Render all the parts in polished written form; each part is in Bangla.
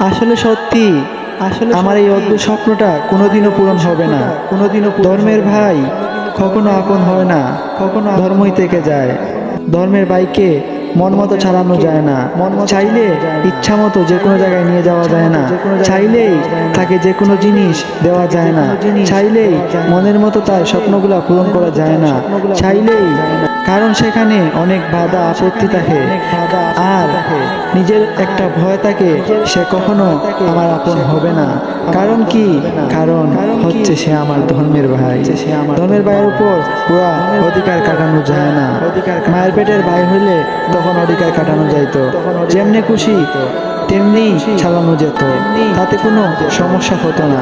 আসলে সত্যি, আসলে আমার এই অদ্ভুত স্বপ্নটা কোনোদিনও পূরণ হবে না। ধর্মের ভাই কখনো আপন হয় না, কখনো ধর্মই থেকে যায়। ধর্মের ভাইকে মন মতো চালানো যায় না, চাইলে ইচ্ছা মতো যে কোনো জায়গায় নিয়ে যাওয়া যায় না, চাইলেই তাকে যে কোনো জিনিস দেওয়া যায় না, চাইলেই মনের মতো তার স্বপ্নগুলা পূরণ করা যায় না, চাইলেই, কারণ সেখানে অনেক বাধা আপত্তি থাকে। আর নিজের একটা ভয় থাকে, সে কখনো আমার আপন হবে না। কারণ কি? কারণ হচ্ছে সে আমার ধর্মের ভাই। ধর্মের ভাইয়ের উপর পুরা অধিকার কাটানো যায় না। মায়ের পেটের ভাই হইলে তখন অধিকার কাটানো যাইতো, যেমনি খুশি তেমনি চালানো যেত, তাতে কোনো সমস্যা হতো না।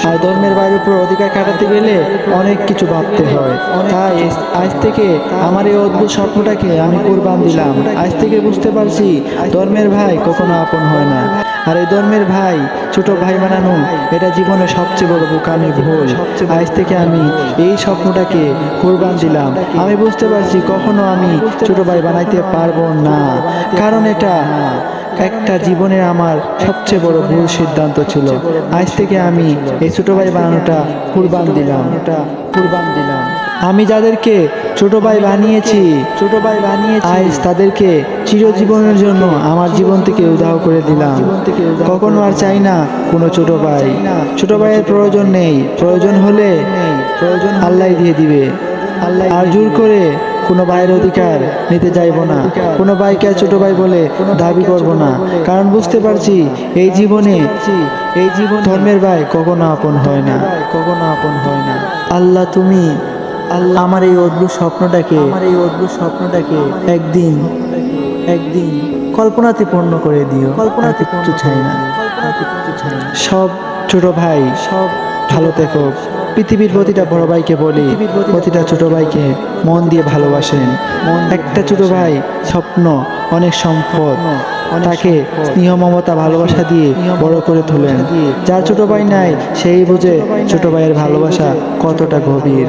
আর ধর্মের বাইরের উপর অধিকার কাটাতে গেলে অনেক কিছু ভাবতে হয়। তাই আজ থেকে আমার এই অদ্ভুত স্বপ্নটাকে আমি কুরবান দিলাম। আজ থেকে বুঝতে পারছি ধর্মের ভাই কখনো আপন হয় না। আর এই ধর্মের ভাই ছোট ভাই বানানো, এটা জীবনের সবচেয়ে বড় বোকামি ভুল। আজ থেকে আমি এই স্বপ্নটাকে কুরবান দিলাম। আমি বুঝতে পারছি কখনো আমি ছোট ভাই বানাইতে পারবো না, কারণ এটা একটা জীবনের আমার সবচেয়ে বড় ভুল সিদ্ধান্ত ছিল। আজ থেকে আমি এই ছোট ভাই বানানোটা কুরবান দিলাম। আমি যাদেরকে ছোট ভাই বানিয়েছি, আজ তাদেরকে চিরজীবনের জন্য আমার জীবন থেকে উধাও করে দিলাম। কখনো আর চাই না কোনো ছোট ভাই। ছোট ভাইয়ের প্রয়োজন নেই, প্রয়োজন হলে আল্লাহ দিয়ে দিবে। আর জোর করে কোনো ভাইয়ের অধিকার নিতে যাইব না, কোনো ভাইকে ছোট ভাই বলে দাবি করব না, কারণ বুঝতে পারছি এই জীবনে ধর্মের ভাই কখনো আপন হয় না। আল্লাহ, তুমি আমার এই অদ্ভুত স্বপ্নটাকে একদিন কল্পনাতে পূর্ণ করে দিও। কিচ্ছু চাই না। সব ছোট ভাই সব ভালো থেকো। পৃথিবীর প্রতিটা বড় ভাইকে বলি, প্রতিটা ছোট ভাইকে মন দিয়ে ভালোবাসেন। একটা ছোট ভাই স্বপ্ন, অনেক সম্পদ, তাকে স্নেহ মমতা ভালোবাসা দিয়ে বড় করে তোলেন। যার ছোট ভাই নাই সেই বুঝে ছোট ভাইয়ের ভালোবাসা কতটা গভীর।